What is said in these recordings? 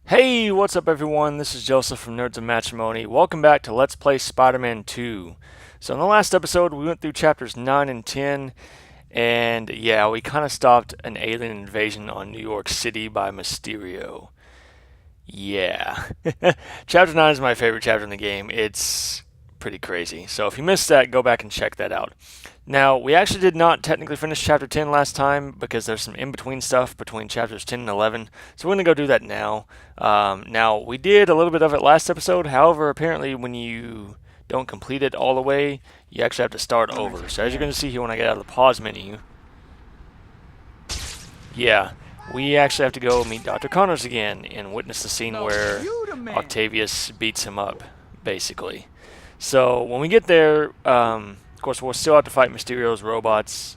Hey, what's up everyone? This is Joseph from Nerds of Matrimony. Welcome back to Let's Play Spider-Man 2. So in the last episode, we went through chapters 9 and 10, and yeah, we kind of stopped an alien invasion on New York City by Mysterio. Yeah. Chapter 9 is my favorite chapter in the game. It's pretty crazy. So if you missed that, go back and check that out. Now, we actually did not technically finish chapter 10 last time because there's some in-between stuff between chapters 10 and 11. So we're going to go do that now. Now, we did a little bit of it last episode. However, apparently when you don't complete it all the way, you actually have to start over. So as you're going to see here when I get out of the pause menu, yeah, we actually have to go meet Dr. Connors again and witness the scene where Octavius beats him up, basically. So when we get there, of course, we'll still have to fight Mysterio's robots.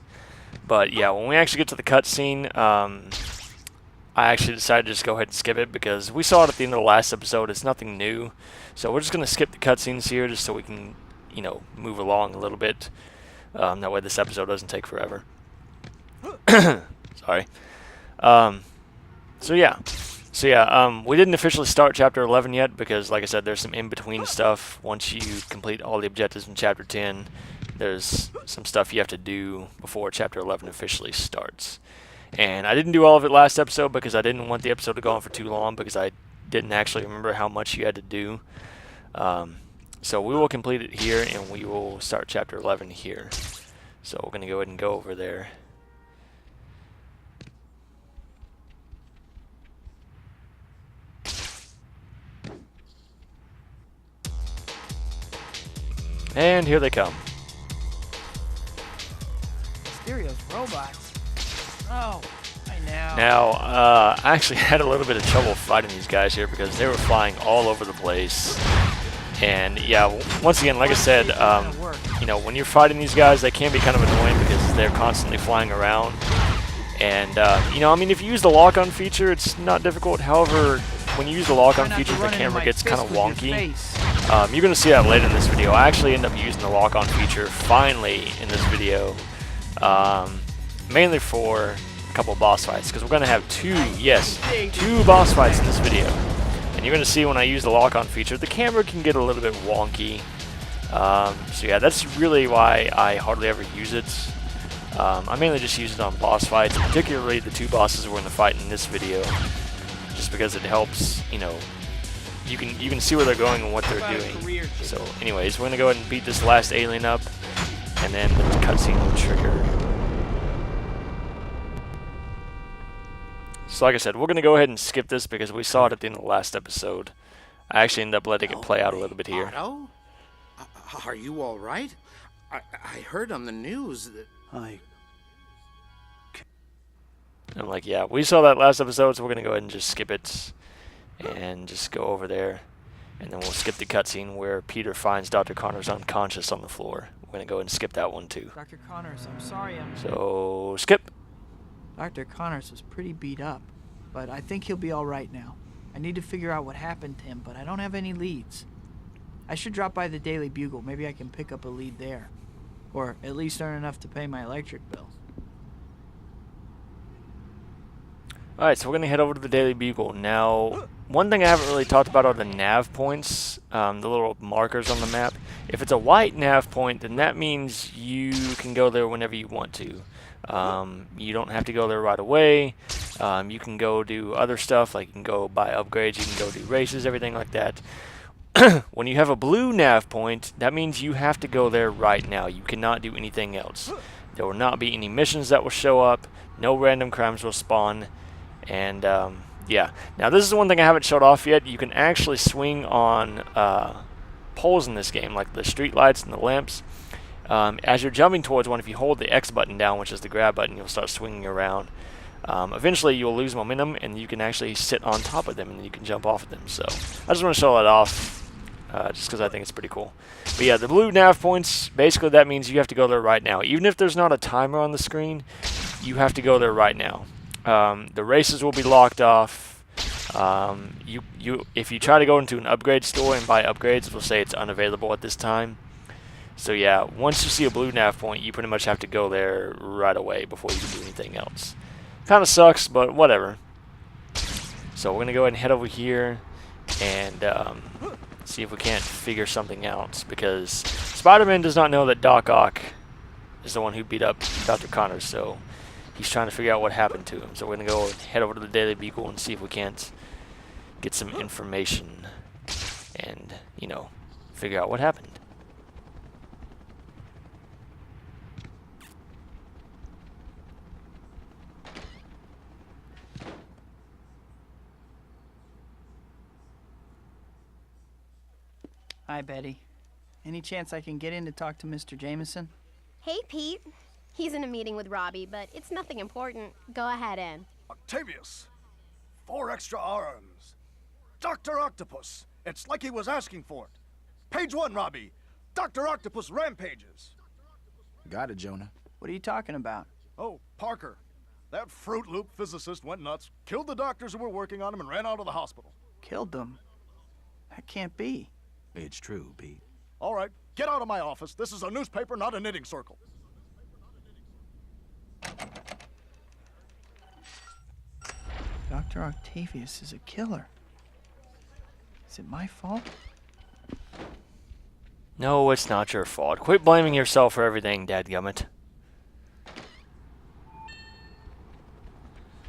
But yeah, when we actually get to the cutscene, I actually decided to just go ahead and skip it because we saw it at the end of the last episode. It's nothing new. So we're just going to skip the cutscenes here just so we can, move along a little bit. That way this episode doesn't take forever. Sorry. So yeah, we didn't officially start chapter 11 yet because, like I said, there's some in-between stuff. Once you complete all the objectives in chapter 10, there's some stuff you have to do before chapter 11 officially starts. And I didn't do all of it last episode because I didn't want the episode to go on for too long because I didn't actually remember how much you had to do. So we will complete it here and we will start chapter 11 here. So we're going to go ahead and go over there. And here they come. Mysterio's robots. Oh, I know. Now, I actually had a little bit of trouble fighting these guys here because they were flying all over the place. And yeah, once again, like I said, when you're fighting these guys, they can be kind of annoying because they're constantly flying around. And, if you use the lock-on feature, it's not difficult. However, when you use the lock-on feature, the camera gets kind of wonky. You're going to see that later in this video. I actually end up using the lock-on feature finally in this video, mainly for a couple boss fights, because we're going to have two boss fights in this video. And you're going to see when I use the lock-on feature, the camera can get a little bit wonky. So yeah, that's really why I hardly ever use it. I mainly just use it on boss fights, particularly the two bosses we're going to fight in this video, just because it helps, you can see where they're going and what they're doing. So anyways, we're going to go ahead and beat this last alien up, and then the cutscene will trigger. So like I said, we're going to go ahead and skip this because we saw it at the end of the last episode. I actually ended up letting it play out a little bit here. Otto? Are you all right? I heard on the news that... I'm like, yeah, we saw that last episode, so we're going to go ahead and just skip it and just go over there. And then we'll skip the cutscene where Peter finds Dr. Connors unconscious on the floor. We're going to go ahead and skip that one too. Dr. Connors, I'm sorry So, skip. Dr. Connors was pretty beat up, but I think he'll be all right now. I need to figure out what happened to him, but I don't have any leads. I should drop by the Daily Bugle. Maybe I can pick up a lead there. Or at least earn enough to pay my electric bill. Alright, so we're going to head over to the Daily Bugle. Now, one thing I haven't really talked about are the nav points, the little markers on the map. If it's a white nav point, then that means you can go there whenever you want to. You don't have to go there right away. You can go do other stuff, like you can go buy upgrades, you can go do races, everything like that. When you have a blue nav point, that means you have to go there right now. You cannot do anything else. There will not be any missions that will show up. No random crimes will spawn. And, yeah. Now, this is the one thing I haven't showed off yet. You can actually swing on poles in this game, like the street lights and the lamps. As you're jumping towards one, if you hold the X button down, which is the grab button, you'll start swinging around. Eventually, you'll lose momentum, and you can actually sit on top of them, and you can jump off of them. So, I just want to show that off. Just because I think it's pretty cool. But yeah, the blue nav points, basically that means you have to go there right now. Even if there's not a timer on the screen, you have to go there right now. The races will be locked off. If you try to go into an upgrade store and buy upgrades, it will say it's unavailable at this time. So yeah, once you see a blue nav point, you pretty much have to go there right away before you can do anything else. Kind of sucks, but whatever. So we're going to go ahead and head over here and see if we can't figure something out, because Spider-Man does not know that Doc Ock is the one who beat up Dr. Connors, so he's trying to figure out what happened to him. So we're going to go and head over to the Daily Beagle and see if we can't get some information and, you know, figure out what happened. Hi, Betty. Any chance I can get in to talk to Mr. Jameson? Hey, Pete. He's in a meeting with Robbie, but it's nothing important. Go ahead in. Octavius. 4 extra arms. Dr. Octopus. It's like he was asking for it. Page 1, Robbie. Dr. Octopus rampages. Got it, Jonah. What are you talking about? Oh, Parker. That Fruit Loop physicist went nuts, killed the doctors who were working on him, and ran out of the hospital. Killed them? That can't be. It's true, Pete. All right, get out of my office. This is a newspaper, not a knitting circle. Dr. Octavius is a killer. Is it my fault? No, it's not your fault. Quit blaming yourself for everything, dadgummit.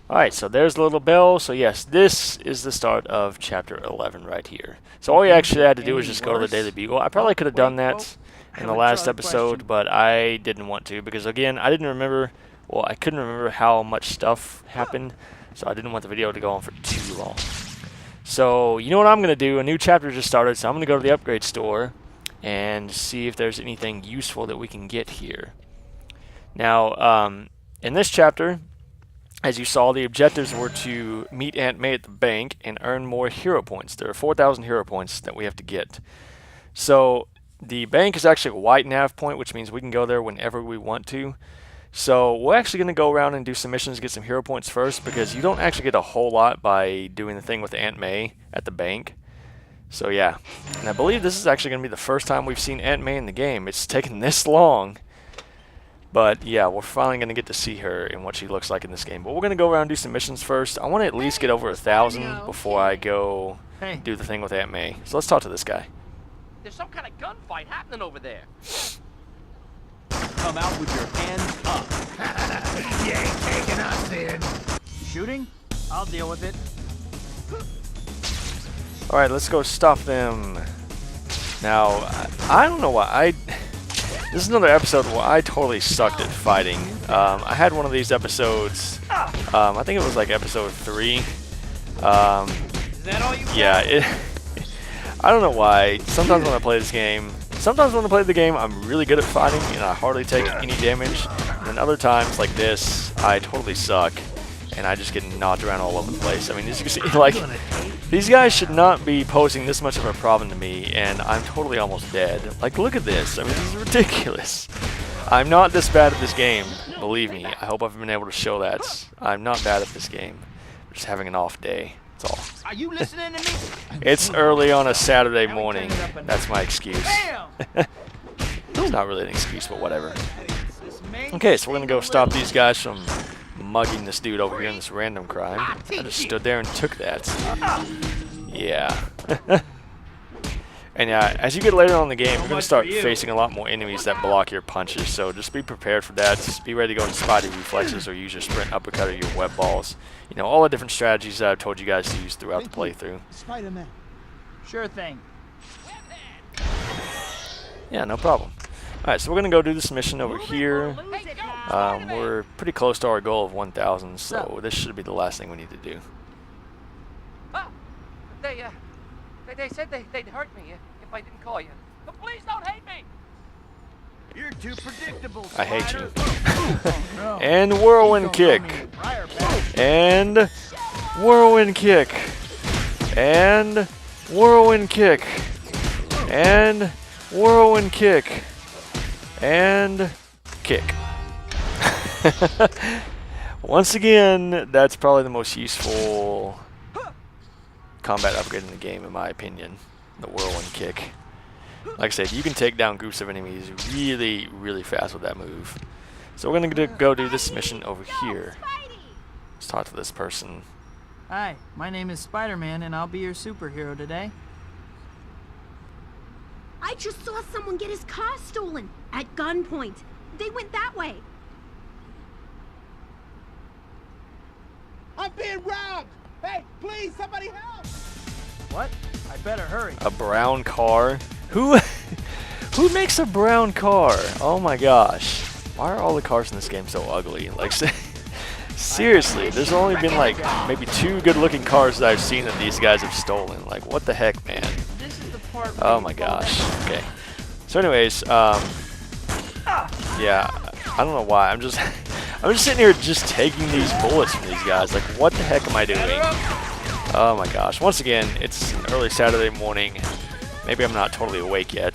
Alright, so there's the little bell. So yes, this is the start of chapter 11 right here. So all you actually had to do was just go to the Daily Beagle. I probably could have done that in the last episode, but I didn't want to, because again, I didn't remember, well, I couldn't remember how much stuff happened, so I didn't want the video to go on for too long. So, you know what I'm going to do? A new chapter just started, so I'm going to go to the upgrade store and see if there's anything useful that we can get here. Now, in this chapter, as you saw, the objectives were to meet Aunt May at the bank and earn more hero points. There are 4,000 hero points that we have to get. So the bank is actually a white nav point, which means we can go there whenever we want to. So we're actually going to go around and do some missions, get some hero points first, because you don't actually get a whole lot by doing the thing with Aunt May at the bank. So yeah, and I believe this is actually going to be the first time we've seen Aunt May in the game. It's taken this long. But yeah, we're finally going to get to see her and what she looks like in this game. But we're going to go around and do some missions first. I want to at least get over 1,000 before I go do the thing with Aunt May. So let's talk to this guy. There's some kind of gunfight happening over there. Come out with your hands up. You ain't taking us in. Shooting? I'll deal with it. Alright, let's go stop them. Now, I don't know why. This is another episode where I totally sucked at fighting. I had one of these episodes, I think it was like episode 3. Is that all you Yeah, I don't know why. Sometimes when I play this game, I'm really good at fighting and I hardly take any damage. And then other times like this, I totally suck and I just get knocked around all over the place. I mean, as you can see, like, these guys should not be posing this much of a problem to me, and I'm totally almost dead. Like, look at this. I mean, this is ridiculous. I'm not this bad at this game, believe me. I hope I've been able to show that. I'm not bad at this game. I'm just having an off day. That's all. Are you listening to me? It's early on a Saturday morning. That's my excuse. It's not really an excuse, but whatever. Okay, so we're going to go stop these guys from mugging this dude over here in this random crime. I just stood there and took that. Yeah. And yeah, as you get later on in the game, you're going to start facing a lot more enemies that block your punches, so just be prepared for that. Just be ready to go into Spidey reflexes or use your sprint uppercut or your web balls. You know, all the different strategies that I've told you guys to use throughout the playthrough. Spider-Man. Sure thing. Yeah, no problem. Alright, so we're going to go do this mission over here. We're pretty close to our goal of 1,000, so this should be the last thing we need to do. Oh, they said they'd hurt me if I didn't call you. But please don't hate me. You're too predictable, I hate you. No. And whirlwind kick. And whirlwind kick. And whirlwind kick. And whirlwind kick. And kick. Once again, that's probably the most useful combat upgrade in the game, in my opinion. The whirlwind kick. Like I said, you can take down groups of enemies really, really fast with that move. So we're going to go do this mission over here. Let's talk to this person. Hi, my name is Spiderman, and I'll be your superhero today. I just saw someone get his car stolen at gunpoint. They went that way. I'm being robbed! Hey, please, somebody help! What? I better hurry. A brown car? Who who makes a brown car? Oh my gosh. Why are all the cars in this game so ugly? Like seriously, there's only been like maybe 2 good-looking cars that I've seen that these guys have stolen. Like what the heck, man? This is the part Oh my gosh. Okay. So anyways, yeah, I don't know why. I'm just sitting here just taking these bullets from these guys. Like what the heck am I doing? Oh my gosh. Once again, it's an early Saturday morning. Maybe I'm not totally awake yet.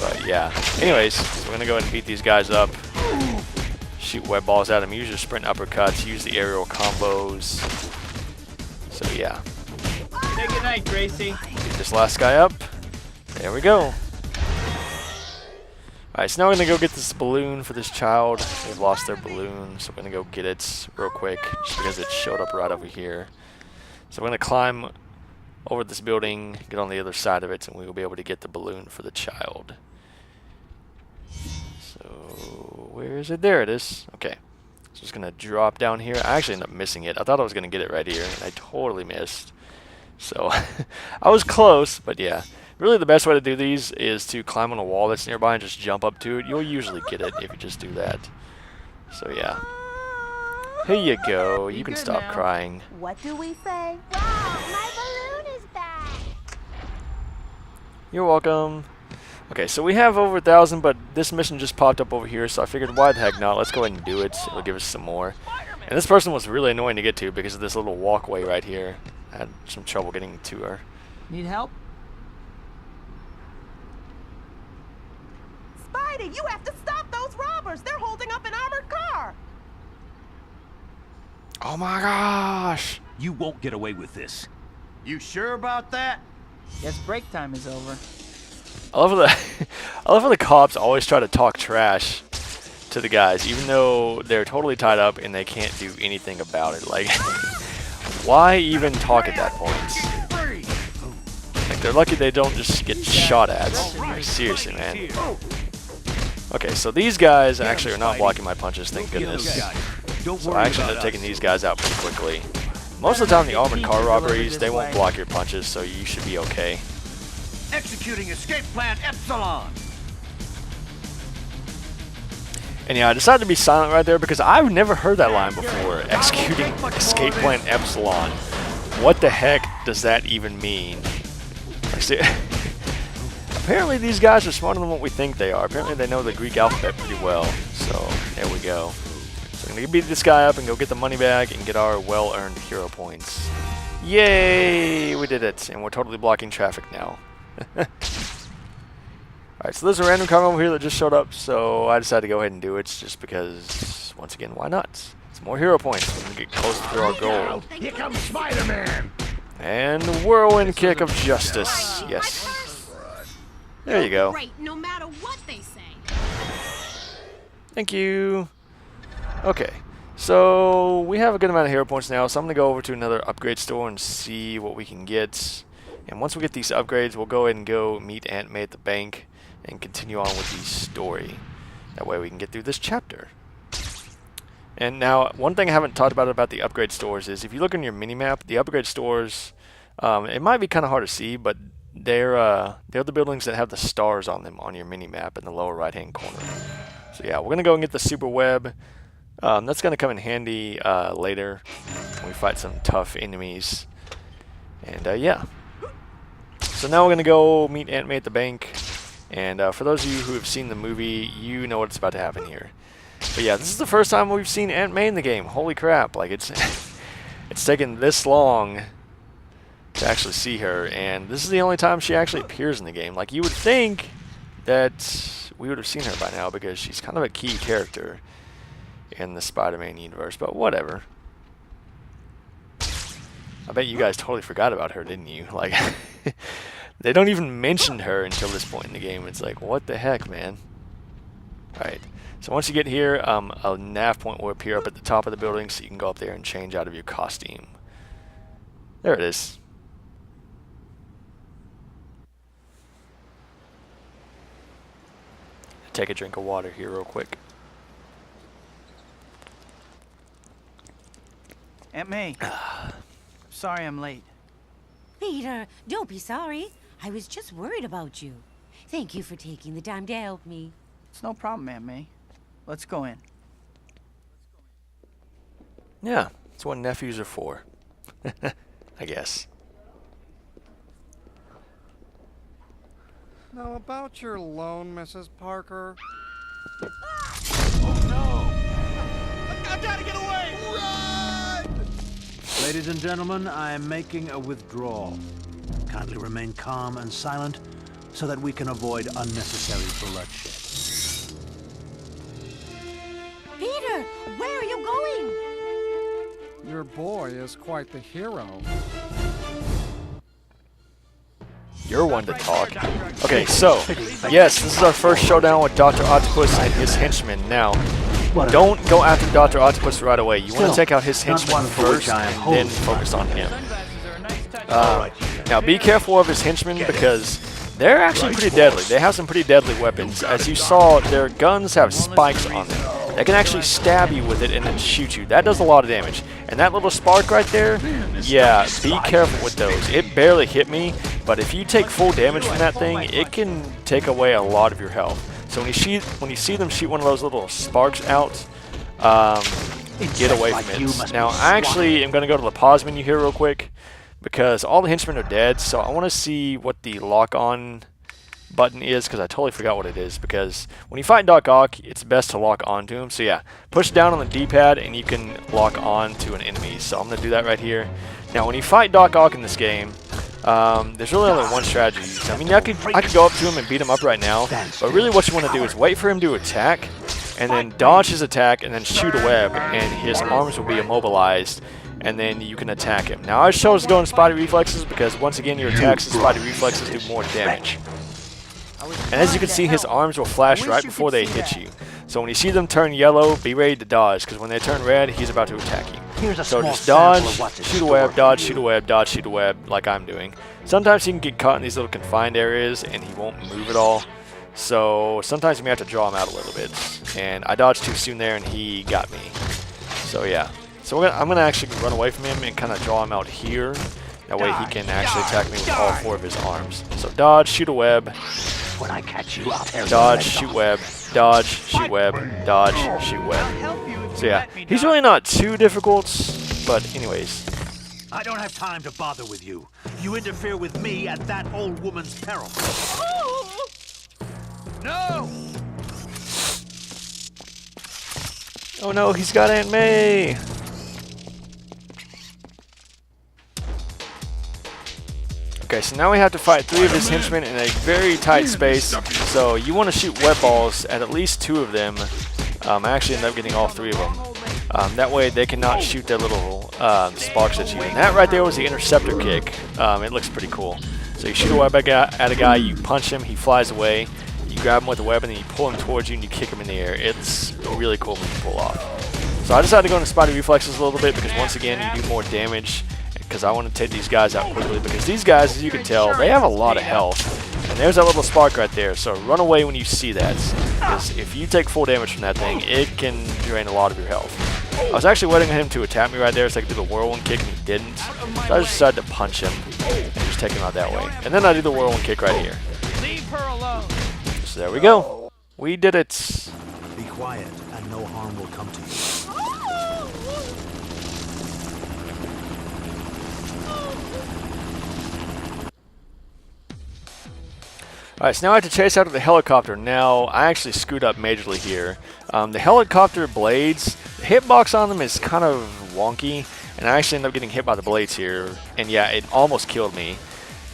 But yeah. Anyways, so we're gonna go ahead and beat these guys up. Shoot web balls at them. Use your sprint uppercuts. Use the aerial combos. So yeah. Say goodnight, Gracie. Get this last guy up. There we go. Alright, so now we're going to go get this balloon for this child. They've lost their balloon, so we're going to go get it real quick, just because it showed up right over here. So we're going to climb over this building, get on the other side of it, and we will be able to get the balloon for the child. So, where is it? There it is. Okay. So it's going to drop down here. I actually ended up missing it. I thought I was going to get it right here, and I totally missed. So, I was close, but yeah. Really, the best way to do these is to climb on a wall that's nearby and just jump up to it. You'll usually get it if you just do that. So, yeah. Here you go. You can stop crying. What do we say? Wow, my balloon is back. You're welcome. Okay, so we have over 1,000, but this mission just popped up over here, so I figured, why the heck not? Let's go ahead and do it. It'll give us some more. And this person was really annoying to get to because of this little walkway right here. I had some trouble getting to her. Need help? Spidey, you have to stop those robbers! They're holding up an armored car! Oh my gosh! You won't get away with this. You sure about that? Guess break time is over. I love how the cops always try to talk trash to the guys, even though they're totally tied up and they can't do anything about it. Like, why even talk at that point? Like, they're lucky they don't just get shot at. Like, seriously, man. Okay, so these guys actually are not blocking my punches, thank goodness. So I actually ended up taking these guys out pretty quickly. Most of the time, the armored car robberies, they won't block your punches, so you should be okay. Executing escape plan Epsilon. And yeah, I decided to be silent right there because I've never heard that line before. Executing escape plan Epsilon. What the heck does that even mean? Like, see, apparently these guys are smarter than what we think they are. Apparently they know the Greek alphabet pretty well. So there we go. So I'm going to beat this guy up and go get the money bag and get our well-earned hero points. Yay! We did it. And we're totally blocking traffic now. Alright, so there's a random car over here that just showed up, so I decided to go ahead and do it just because, once again, why not? It's more hero points when we get closer to our goal. Here comes Spider-Man. And whirlwind kick of justice. Yes. There you go. Great, no matter what they say. Thank you. Okay, so we have a good amount of hero points now, so I'm going to go over to another upgrade store and see what we can get. And once we get these upgrades, we'll go ahead and go meet Aunt May at the bank and continue on with the story. That way we can get through this chapter. And now, one thing I haven't talked about the upgrade stores is if you look on your mini-map, the upgrade stores, it might be kind of hard to see, but they're the buildings that have the stars on them on your mini-map in the lower right-hand corner. So yeah, we're going to go and get the super web. That's going to come in handy later when we fight some tough enemies. And yeah. So now we're going to go meet Aunt May at the bank. And for those of you who have seen the movie, you know what's about to happen here. But yeah, this is the first time we've seen Aunt May in the game. Holy crap. Like, it's taken this long to actually see her. And this is the only time she actually appears in the game. Like, you would think that we would have seen her by now because she's kind of a key character in the Spider-Man universe. But whatever. I bet you guys totally forgot about her, didn't you? Like, they don't even mention her until this point in the game. It's like, what the heck, man? Alright, so once you get here, a nav point will appear up at the top of the building, so you can go up there and change out of your costume. There it is. Take a drink of water here real quick. Aunt May. Sorry I'm late. Peter, don't be sorry. I was just worried about you. Thank you for taking the time to help me. It's no problem, Aunt May. Let's go in. Yeah, that's what nephews are for. I guess. Now, about your loan, Mrs. Parker. Oh, no! I gotta get away! Run! Ladies and gentlemen, I am making a withdrawal. Kindly remain calm and silent so that we can avoid unnecessary bloodshed. Peter, where are you going? Your boy is quite the hero. You're one to talk. Okay, so, yes, this is our first showdown with Dr. Octopus and his henchmen. Now, don't go after Dr. Octopus right away. You want to take out his henchmen first and then focus on him. Now, be careful of his henchmen because they're actually pretty deadly. They have some pretty deadly weapons. As you saw, their guns have spikes on them. They can actually stab you with it and then shoot you. That does a lot of damage. And that little spark right there, yeah, be careful with those. It barely hit me, but if you take full damage from that thing, it can take away a lot of your health. So when you see them shoot one of those little sparks out, get away from it. Now, I actually am going to go to the pause menu here real quick because all the henchmen are dead, so I want to see what the lock-on button is because I totally forgot what it is, because when you fight Doc Ock, it's best to lock onto him. So yeah, push down on the D-pad and you can lock on to an enemy. So I'm going to do that right here. Now when you fight Doc Ock in this game, there's really only one strategy. I mean, I could go up to him and beat him up right now, but really what you want to do is wait for him to attack and then dodge his attack and then shoot a web, and his arms will be immobilized, and then you can attack him. Now I chose to go in Spider Reflexes because once again your attacks and Spider Reflexes do more damage. And as you can see, his arms will flash right before they hit you. So when you see them turn yellow, be ready to dodge, because when they turn red, he's about to attack you. So just dodge, shoot a web, dodge, shoot a web, dodge, shoot a web, like I'm doing. Sometimes he can get caught in these little confined areas, and he won't move at all. So sometimes you may have to draw him out a little bit. And I dodged too soon there, and he got me. So yeah. So I'm going to actually run away from him and kind of draw him out here. That way he can actually attack me with all four of his arms. So dodge, shoot a web. When I catch you, I'll tear dodge, shoot web, dodge, shoot web, dodge, shoot web. So yeah, he's really not too difficult, but anyways. I don't have time to bother with you. You interfere with me at that old woman's peril. No! Oh no, he's got Aunt May! Okay, so now we have to fight 3 of his henchmen in a very tight space, so you want to shoot web balls at least 2 of them. I actually ended up getting all 3 of them. That way they cannot shoot their little sparks at you. And that right there was the interceptor kick. It looks pretty cool. So you shoot a web at a guy, you punch him, he flies away, you grab him with the web, and then you pull him towards you and you kick him in the air. It's really cool when you pull off. So I decided to go into Spider Reflexes a little bit because once again you do more damage, because I want to take these guys out quickly, because these guys, as you can tell, they have a lot of health. And there's that little spark right there, so run away when you see that, because if you take full damage from that thing, it can drain a lot of your health. I was actually waiting on him to attack me right there so I could do the whirlwind kick, and he didn't. So I just decided to punch him and just take him out that way. And then I do the whirlwind kick right here. Leave her alone. So there we go. We did it. Be quiet, and no harm will come to you. Alright, so now I have to chase after the helicopter. Now, I actually screwed up majorly here. The helicopter blades, the hitbox on them is kind of wonky, and I actually ended up getting hit by the blades here. And yeah, it almost killed me.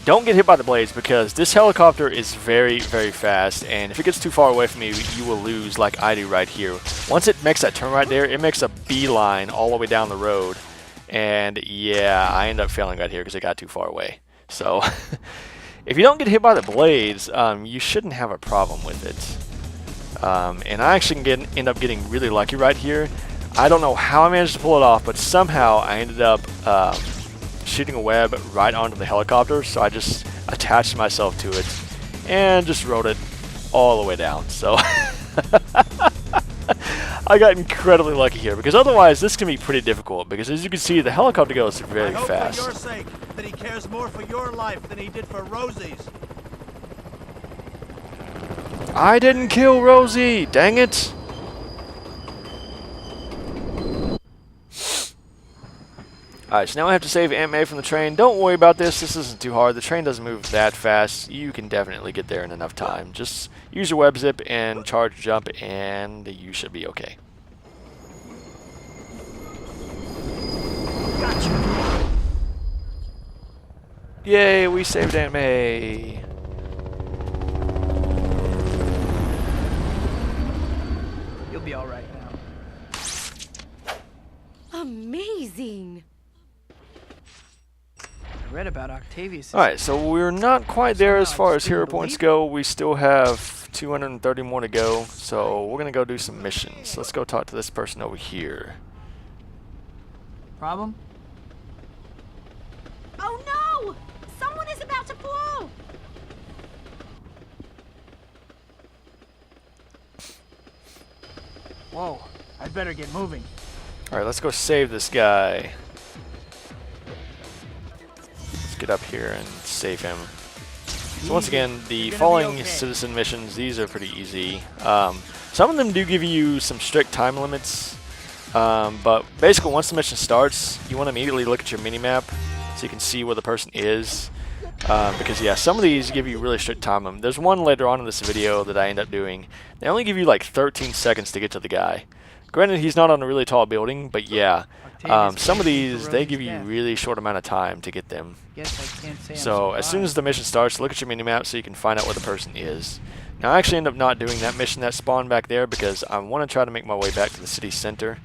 Don't get hit by the blades because this helicopter is very, very fast, and if it gets too far away from you, you will lose like I do right here. Once it makes that turn right there, it makes a beeline all the way down the road. And yeah, I end up failing right here because it got too far away. So... if you don't get hit by the blades, you shouldn't have a problem with it. And I actually end up getting really lucky right here. I don't know how I managed to pull it off, but somehow I ended up shooting a web right onto the helicopter, so I just attached myself to it and just rode it all the way down. So I got incredibly lucky here, because otherwise this can be pretty difficult, because as you can see, the helicopter goes very I hope fast. for your sake that he cares more for your life than he did for Rosie's. I didn't kill Rosie! Dang it! Alright, so now I have to save Aunt May from the train. Don't worry about this. This isn't too hard. The train doesn't move that fast. You can definitely get there in enough time. Just use your web zip and charge jump, and you should be okay. Gotcha. Yay, we saved Aunt May. You'll be all right now. Amazing. I read about Octavius. Alright, so we're not quite there as far as hero points go. We still have 230 more to go, so we're going to go do some missions. Let's go talk to this person over here. Problem? Oh no! Someone is about to blow! Whoa, I'd better get moving. Alright, let's go save this guy. Let's get up here and save him. So once again, the following citizen missions, these are pretty easy. Some of them do give you some strict time limits, but basically once the mission starts, you want to immediately look at your mini-map so you can see where the person is. Because yeah, some of these give you really strict time limit. There's one later on in this video that I end up doing. They only give you like 13 seconds to get to the guy. Granted, he's not on a really tall building, but yeah, some of these, they give you really short amount of time to get them. So as soon as the mission starts, look at your minimap so you can find out where the person is. Now I actually end up not doing that mission that spawned back there because I want to try to make my way back to the city center.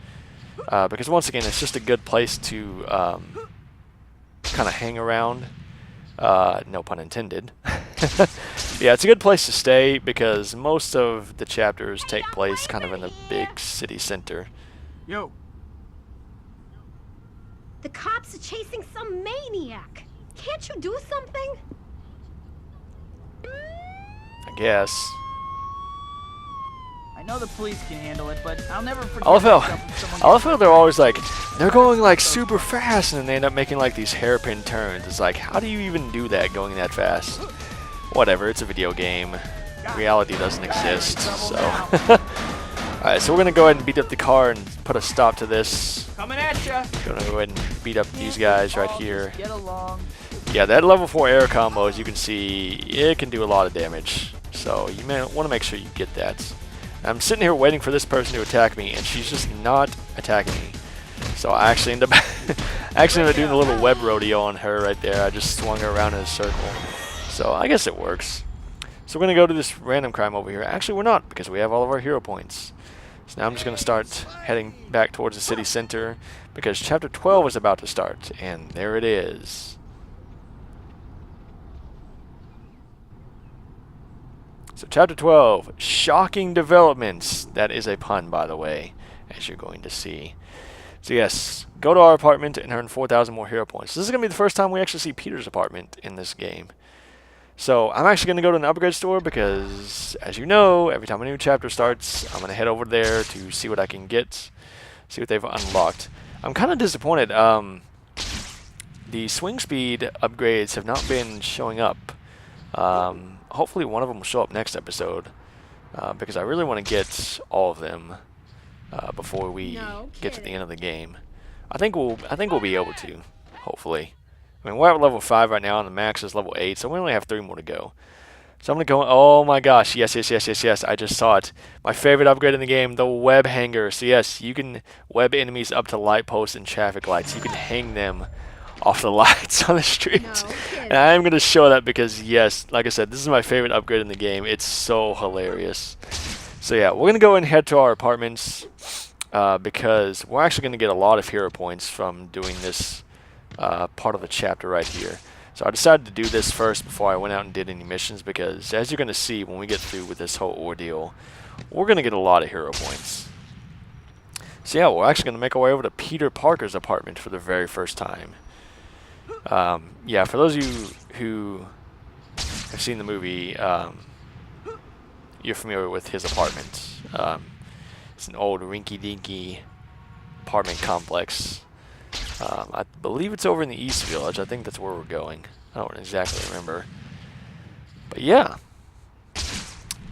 Because once again, it's just a good place to kind of hang around. No pun intended. Yeah, it's a good place to stay because most of the chapters take place kind of in the big city center. Yo. The cops are chasing some maniac. Can't you do something? I guess. I know the police can handle it, but I'll never forget. I love how they're always like, they're going like super fast, and then they end up making like these hairpin turns. It's like, how do you even do that going that fast? Whatever, it's a video game. Reality doesn't exist, so. Alright, so we're gonna go ahead and beat up the car and put a stop to this. Coming at ya. Gonna go ahead and beat up these guys right here. Get along. Yeah, that level 4 air combo, as you can see, it can do a lot of damage. So you may want to make sure you get that. I'm sitting here waiting for this person to attack me, and she's just not attacking me. So I actually end up doing a little web rodeo on her right there. I just swung her around in a circle. So I guess it works. So we're going to go to this random crime over here. Actually, we're not, because we have all of our hero points. So now I'm just going to start heading back towards the city center, because Chapter 12 is about to start, and there it is. So Chapter 12, shocking developments. That is a pun, by the way, as you're going to see. So yes, go to our apartment and earn 4,000 more hero points. This is going to be the first time we actually see Peter's apartment in this game. So I'm actually going to go to an upgrade store because, as you know, every time a new chapter starts, I'm going to head over there to see what I can get, see what they've unlocked. I'm kind of disappointed. The swing speed upgrades have not been showing up. Hopefully one of them will show up next episode, because I really want to get all of them before we get to the end of the game. I think we'll be able to, hopefully. I mean, we're at level 5 right now, and the max is level 8, so we only have 3 more to go. So I'm going to go, oh my gosh, yes, I just saw it. My favorite upgrade in the game, the web hanger. So yes, you can web enemies up to light posts and traffic lights. You can hang them off the lights on the street. And I'm going to show that because, yes, like I said, this is my favorite upgrade in the game. It's so hilarious. So yeah, we're going to go and head to our apartments because we're actually going to get a lot of hero points from doing this part of the chapter right here. So I decided to do this first before I went out and did any missions because, as you're going to see when we get through with this whole ordeal, we're going to get a lot of hero points. So yeah, we're actually going to make our way over to Peter Parker's apartment for the very first time. Yeah, for those of you who have seen the movie, you're familiar with his apartment. It's an old rinky-dinky apartment complex. I believe it's over in the East Village. I think that's where we're going. I don't exactly remember. But yeah.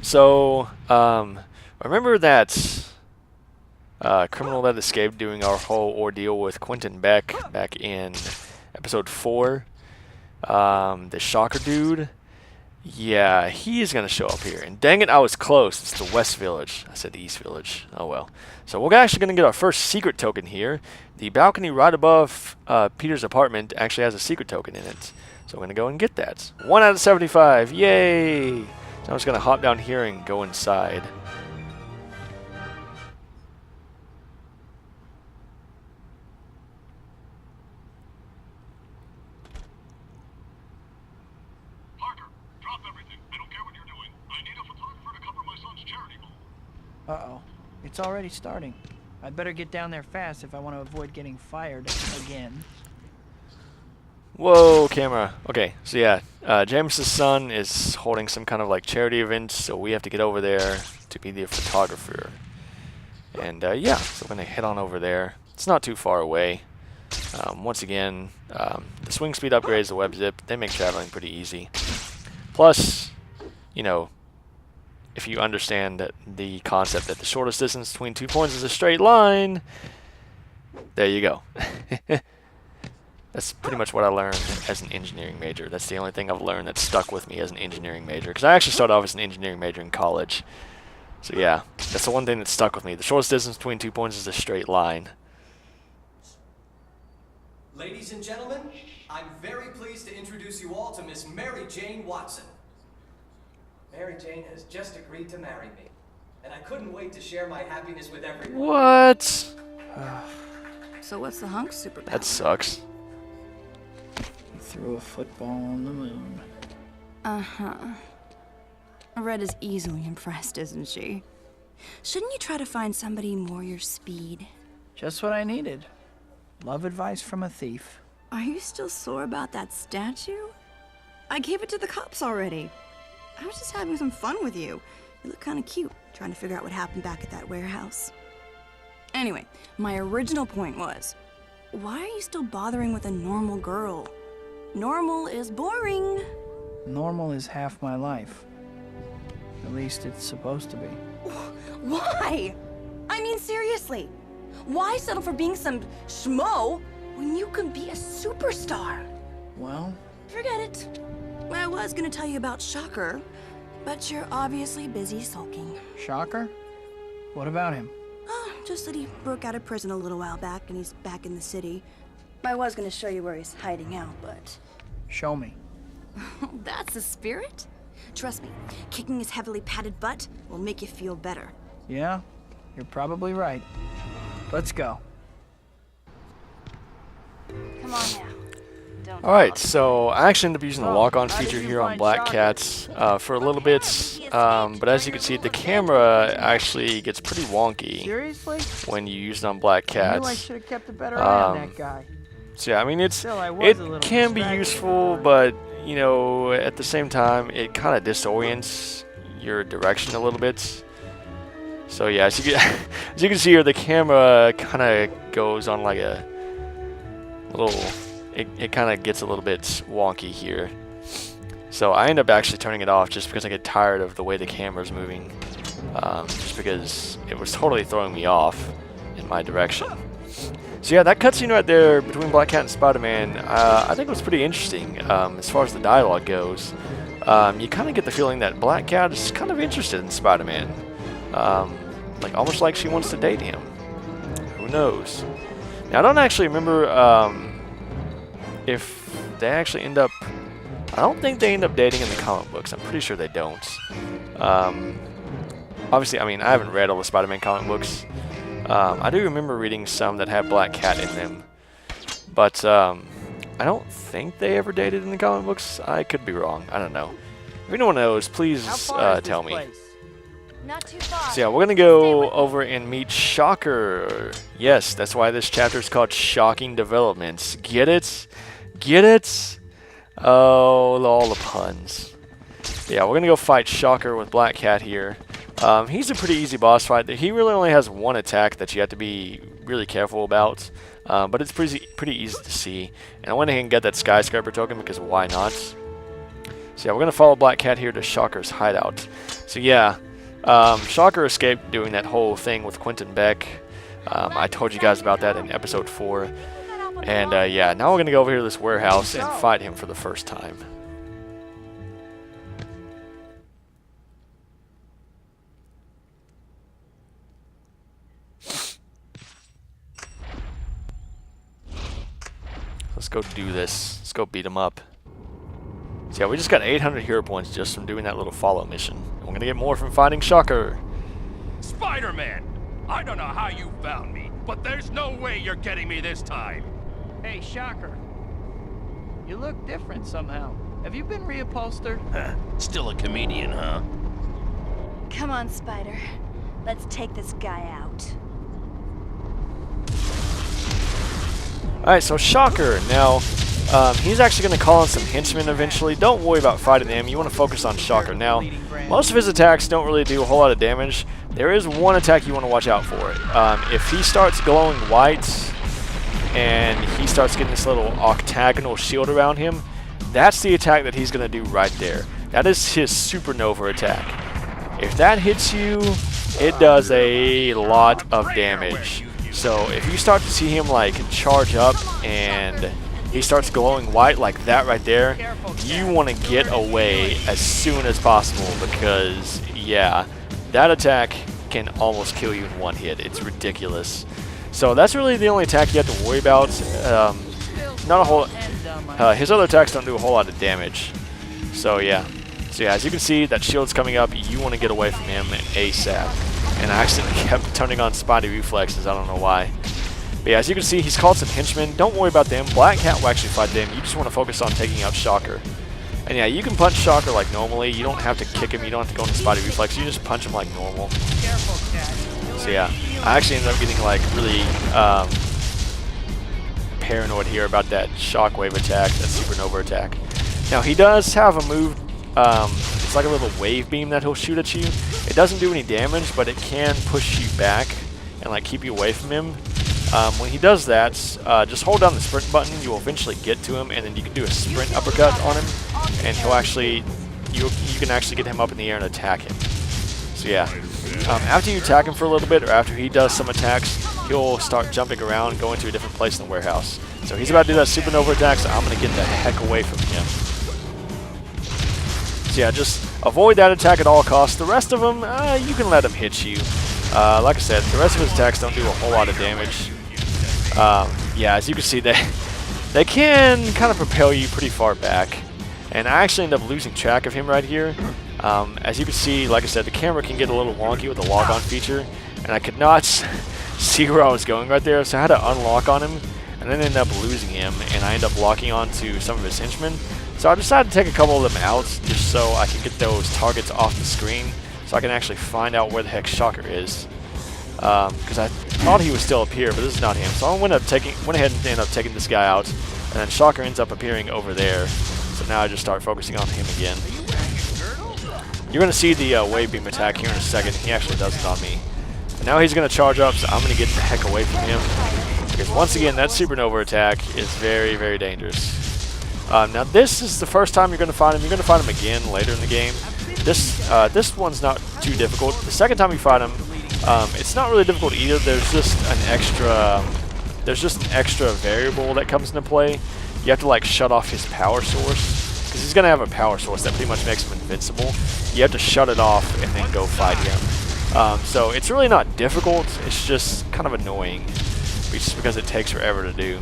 So, remember that criminal that escaped doing our whole ordeal with Quentin Beck back in episode 4? The Shocker dude? Yeah, he is going to show up here. And dang it, I was close. It's the West Village. I said the East Village. Oh well. So we're actually going to get our first secret token here. The balcony right above Peter's apartment actually has a secret token in it. So we're going to go and get that. 1 out of 75. Yay! So I'm just going to hop down here and go inside. Uh-oh. It's already starting. I'd better get down there fast if I want to avoid getting fired again. Whoa, camera. Okay, so yeah, James's son is holding some kind of like charity event, so we have to get over there to be the photographer. And yeah, so we're going to head on over there. It's not too far away. Once again, the swing speed upgrades, the web zip, they make traveling pretty easy. Plus, you know, if you understand that the concept that the shortest distance between 2 points is a straight line, there you go. That's pretty much what I learned as an engineering major. That's the only thing I've learned that stuck with me as an engineering major. Because I actually started off as an engineering major in college. So yeah, that's the one thing that stuck with me. The shortest distance between 2 points is a straight line. Ladies and gentlemen, I'm very pleased to introduce you all to Miss Mary Jane Watson. Mary Jane has just agreed to marry me, and I couldn't wait to share my happiness with everyone. What? So what's the hunk's superpower? That sucks. He threw a football on the moon. Uh-huh. Red is easily impressed, isn't she? Shouldn't you try to find somebody more your speed? Just what I needed. Love advice from a thief. Are you still sore about that statue? I gave it to the cops already. I was just having some fun with you. You look kind of cute, trying to figure out what happened back at that warehouse. Anyway, my original point was, why are you still bothering with a normal girl? Normal is boring. Normal is half my life. At least it's supposed to be. Why? I mean, seriously. Why settle for being some schmo when you can be a superstar? Well, forget it. I was gonna tell you about Shocker, but you're obviously busy sulking. Shocker? What about him? Oh, just that he broke out of prison a little while back and he's back in the city. I was gonna show you where he's hiding out, but... Show me. That's the spirit? Trust me, kicking his heavily padded butt will make you feel better. Yeah, you're probably right. Let's go. Come on now. Alright, so I actually ended up using the lock-on feature here on Black Cats for a little bit, but as you can see, the camera actually gets pretty wonky when you use it on Black Cats. I knew I should have kept a better eye on that guy. So yeah, I mean, it can can be useful, but you know, at the same time, it kind of disorients your direction a little bit. So yeah, as you can see here, the camera kind of goes on like a little. It kind of gets a little bit wonky here. So I end up actually turning it off just because I get tired of the way the camera's moving. Just because it was totally throwing me off in my direction. So yeah, that cutscene right there between Black Cat and Spider-Man, I think was pretty interesting as far as the dialogue goes. You kind of get the feeling that Black Cat is kind of interested in Spider-Man. Like almost like she wants to date him. Who knows? Now I don't actually remember if they actually end up... I don't think they end up dating in the comic books. I'm pretty sure they don't. Obviously, I mean, I haven't read all the Spider-Man comic books. I do remember reading some that have Black Cat in them. But I don't think they ever dated in the comic books. I could be wrong. I don't know. If anyone knows, please tell me. Not too far. So yeah, we're going to go over and meet Shocker. Yes, that's why this chapter is called Shocking Developments. Get it? Get it? Oh, all the puns. Yeah, we're gonna go fight Shocker with Black Cat here. He's a pretty easy boss fight. He really only has one attack that you have to be really careful about, but it's pretty easy to see. And I went ahead and got that Skyscraper token because why not? So yeah, we're gonna follow Black Cat here to Shocker's hideout. So yeah, Shocker escaped doing that whole thing with Quentin Beck. I told you guys about that in episode 4. And yeah, now we're gonna go over here to this warehouse and fight him for the first time. Let's go do this. Let's go beat him up. So yeah, we just got 800 hero points just from doing that little follow mission. And we're gonna get more from fighting Shocker. Spiderman! I don't know how you found me, but there's no way you're getting me this time. Hey, Shocker. You look different somehow. Have you been reupholstered? Still a comedian, huh? Come on, Spider. Let's take this guy out. Alright, so Shocker. Now, he's actually going to call in some henchmen eventually. Don't worry about fighting them. You want to focus on Shocker. Now, most of his attacks don't really do a whole lot of damage. There is one attack you want to watch out for. If he starts glowing white and he starts getting this little octagonal shield around him, that's the attack that he's going to do right there. That is his supernova attack. If that hits you, it does a lot of damage. So if you start to see him like charge up and he starts glowing white like that right there, you want to get away as soon as possible because, yeah, that attack can almost kill you in one hit. It's ridiculous. So that's really the only attack you have to worry about. Not a whole. His other attacks don't do a whole lot of damage. So yeah. So yeah, as you can see, that shield's coming up. You want to get away from him ASAP. And I accidentally kept turning on Spidey reflexes. I don't know why. But yeah, as you can see, he's called some henchmen. Don't worry about them. Black Cat will actually fight them. You just want to focus on taking out Shocker. And yeah, you can punch Shocker like normally. You don't have to kick him. You don't have to go into Spidey reflex. You just punch him like normal. So yeah, I actually ended up getting like really paranoid here about that shockwave attack, that supernova attack. Now he does have a move. It's like a little wave beam that he'll shoot at you. It doesn't do any damage, but it can push you back and like keep you away from him. When he does that, just hold down the sprint button. You will eventually get to him, and then you can do a sprint uppercut on him, and he'll actually, you can actually get him up in the air and attack him. So yeah, after you attack him for a little bit, or after he does some attacks, he'll start jumping around, going to a different place in the warehouse. So he's about to do that supernova attack, so I'm going to get the heck away from him. So yeah, just avoid that attack at all costs. The rest of them, you can let him hit you. Like I said, the rest of his attacks don't do a whole lot of damage. Yeah, as you can see, they can kind of propel you pretty far back. And I actually end up losing track of him right here. As you can see, like I said, the camera can get a little wonky with the log-on feature. And I could not see where I was going right there, so I had to unlock on him. And then end up losing him, and I end up locking onto some of his henchmen. So I decided to take a couple of them out, just so I can get those targets off the screen, so I can actually find out where the heck Shocker is. Because I thought he was still up here, but this is not him. So I went ahead and ended up taking this guy out, and then Shocker ends up appearing over there. So now I just start focusing on him again. You're going to see the wave beam attack here in a second. He actually does it on me. And now he's going to charge up, so I'm going to get the heck away from him. Because once again, that supernova attack is very, very dangerous. Now this is the first time you're going to fight him. You're going to fight him again later in the game. This one's not too difficult. The second time you fight him, it's not really difficult either. There's just an extra variable that comes into play. You have to like shut off his power source, because he's going to have a power source that pretty much makes him invincible. You have to shut it off and then go fight him. So it's really not difficult. It's just kind of annoying, just because it takes forever to do.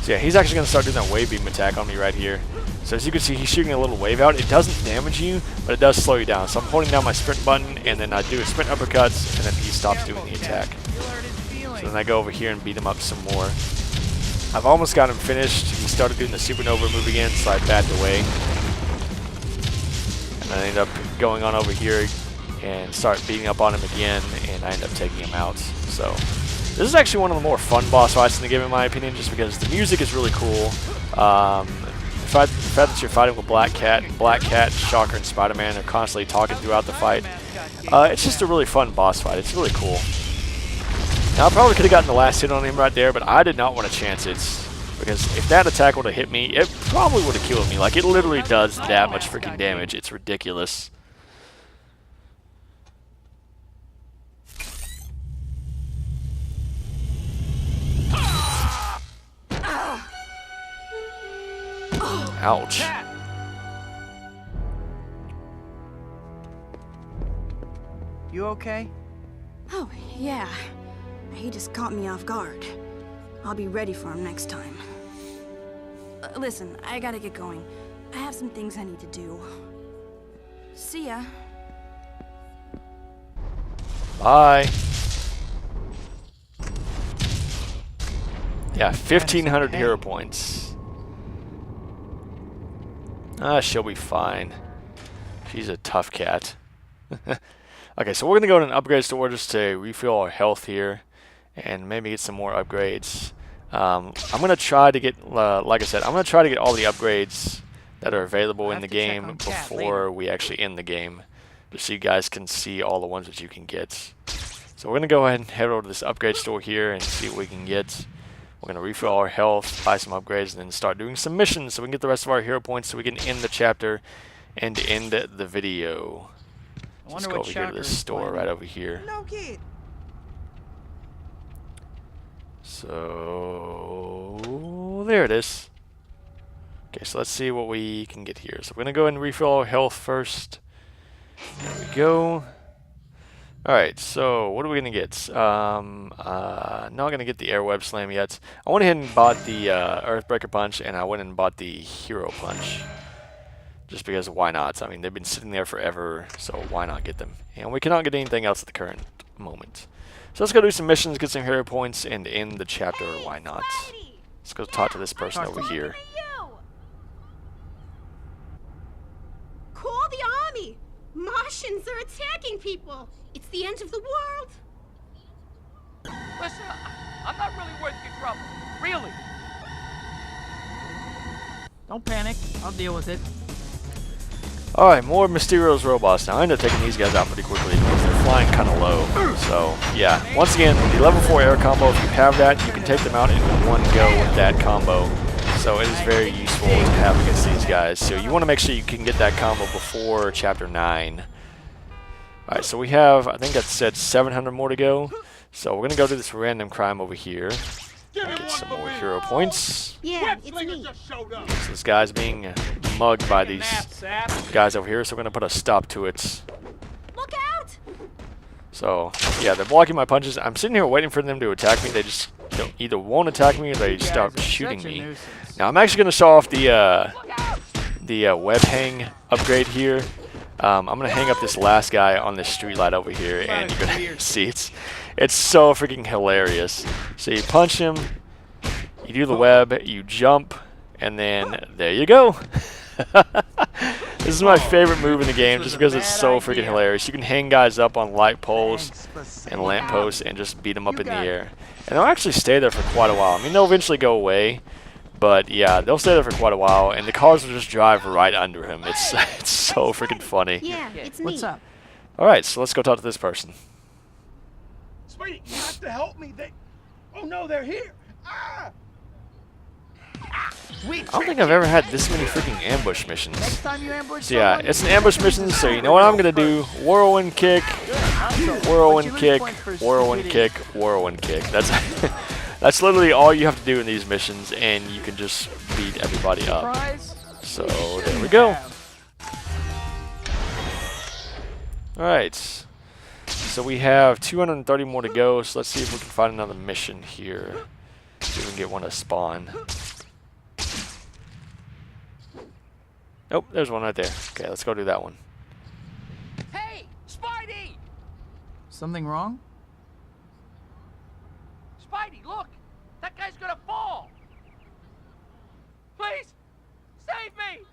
So yeah, he's actually going to start doing that wave beam attack on me right here. So as you can see, he's shooting a little wave out. It doesn't damage you, but it does slow you down. So I'm holding down my sprint button, and then I do a sprint uppercuts, and then he stops doing the attack. So then I go over here and beat him up some more. I've almost got him finished. He started doing the supernova move again, so I backed away. And I end up going on over here and start beating up on him again, and I end up taking him out. So This is actually one of the more fun boss fights in the game, in my opinion, just because the music is really cool. The fact that you're fighting with Black Cat, Shocker, and Spider-Man are constantly talking throughout the fight. It's just a really fun boss fight. It's really cool. Now, I probably could have gotten the last hit on him right there, but I did not want to chance it. Because if that attack would have hit me, it probably would have killed me. Like, it literally does that much freaking damage. It's ridiculous. Ouch. You okay? Oh, yeah. He just caught me off guard. I'll be ready for him next time. Listen, I gotta get going. I have some things I need to do. See ya. Bye. Yeah, 1,500 hero points. She'll be fine. She's a tough cat. Okay, so we're going to go to an upgrade store just to refill our health here and maybe get some more upgrades. I'm going to try to get, like I said, I'm going to try to get all the upgrades that are available in the game before we actually end the game, just so you guys can see all the ones that you can get. So we're going to go ahead and head over to this upgrade store here and see what we can get. We're going to refill our health, buy some upgrades, and then start doing some missions so we can get the rest of our hero points so we can end the chapter and end the video. So let's go over here to this store right over here. No kid. So there it is. Okay, so let's see what we can get here. So we're going to go ahead and refill our health first. There we go. Alright, so what are we going to get? Not going to get the Airweb Slam yet. I went ahead and bought the Earthbreaker Punch, and I went and bought the Hero Punch. Just because why not? I mean, they've been sitting there forever, so why not get them? And we cannot get anything else at the current moment. So let's go do some missions, get some hero points, and end the chapter, why not? Let's go talk to this person over here. Call the army! Martians are attacking people! It's the end of the world! Listen, I'm not really worth your trouble. Really. Don't panic. I'll deal with it. Alright, more Mysterio's robots. Now, I ended up taking these guys out pretty quickly because they're flying kind of low. So, yeah. Once again, the level 4 air combo, if you have that, you can take them out in one go with that combo. So it is very useful to have against these guys. So you want to make sure you can get that combo before Chapter 9. Alright, so we have, I think that said 700 more to go. So we're going to go to this random crime over here. Get some more hero points. Yeah, it's me. So this guy's being mugged by these guys over here, so we're going to put a stop to it. Look out! So, yeah, they're blocking my punches. I'm sitting here waiting for them to attack me. They just either won't attack me or they stop shooting me. Now, I'm actually going to show off the web hang upgrade here. I'm going to hang up this last guy on this street light over here, and you're going to see it's so freaking hilarious. So you punch him, you do the web, you jump, and then there you go. This is my favorite move in the game just because it's so freaking hilarious. You can hang guys up on light poles and lamp posts and just beat them up in the air. And they'll actually stay there for quite a while. I mean, they'll eventually go away, but yeah, they'll stay there for quite a while, and the cars will just drive right under him. It's so freaking funny. Yeah, it's me. What's up? Alright, so let's go talk to this person. Sweetie, you have to help me. Oh no, they're here. Ah! I don't think I've ever had this many freaking ambush missions. Next time you ambush So yeah, it's an ambush mission, so you know what I'm going to do. Whirlwind kick, whirlwind kick, whirlwind kick, whirlwind kick. That's literally all you have to do in these missions, and you can just beat everybody up. So there we go. Alright. So we have 230 more to go, so let's see if we can find another mission here. See if we can get one to spawn. Nope, there's one right there. Okay, let's go do that one. Hey, Spidey! Something wrong? Spidey, look! That guy's gonna fall! Please, save me!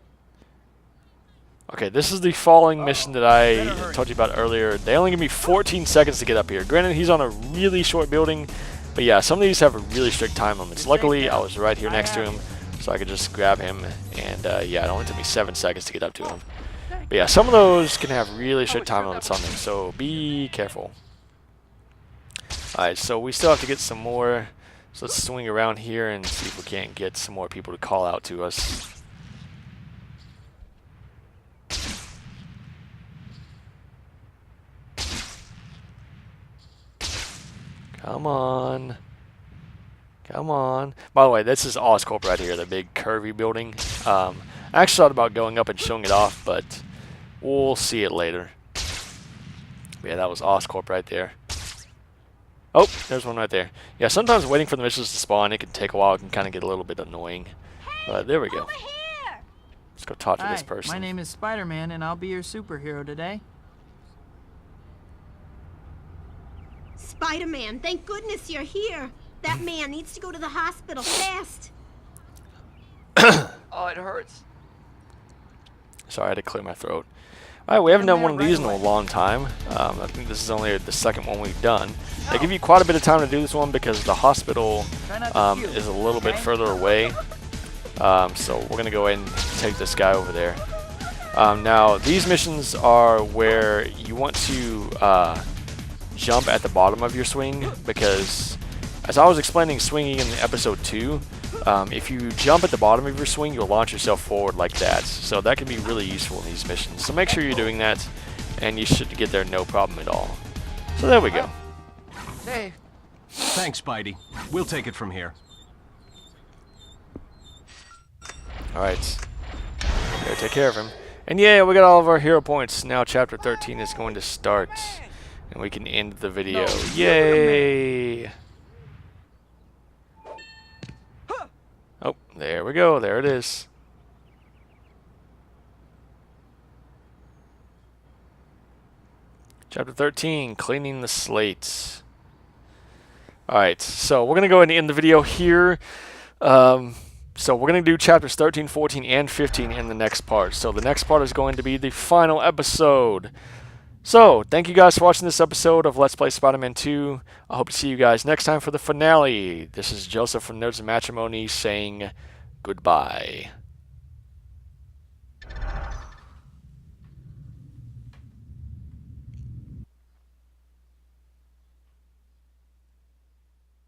Okay, this is the falling mission that I told you about earlier. They only give me 14 seconds to get up here. Granted, he's on a really short building, But yeah, some of these have really strict time limits. Luckily, I was right here next to him, so I could just grab him, and yeah, it only took me 7 seconds to get up to him. But yeah, some of those can have really strict time limits on them, so be careful. Alright, so we still have to get some more, so let's swing around here and see if we can't get some more people to call out to us. Come on. Come on. By the way, this is Oscorp right here, the big curvy building. I actually thought about going up and showing it off, but we'll see it later. But yeah, that was Oscorp right there. Oh, there's one right there. Yeah, sometimes waiting for the missions to spawn, it can take a while. It can kind of get a little bit annoying. But there we go. Let's go talk to this person. My name is Spiderman, and I'll be your superhero today. Spider-Man, thank goodness you're here. That man needs to go to the hospital fast. Oh, it hurts. Sorry, I had to clear my throat. Alright, we haven't done one of these in a long time. I think this is only the second one we've done. They give you quite a bit of time to do this one because the hospital is a little bit further away. So we're going to go ahead and take this guy over there. Now, these missions are where you want to jump at the bottom of your swing because, as I was explaining swinging in episode 2, if you jump at the bottom of your swing, you'll launch yourself forward like that. So that can be really useful in these missions. So make sure you're doing that, and you should get there no problem at all. So there we go. Hey. Thanks, Spidey. We'll take it from here. Alright. Gotta take care of him. And yeah, we got all of our hero points. Now chapter 13 is going to start. And we can end the video. Yay! Oh, there we go. There it is. Chapter 13, Cleaning the Slates. Alright, so we're going to go ahead and end the video here. So we're going to do chapters 13, 14, and 15 in the next part. So the next part is going to be the final episode. So, thank you guys for watching this episode of Let's Play Spider-Man 2. I hope to see you guys next time for the finale. This is Joseph from Nerds and Matrimony saying goodbye.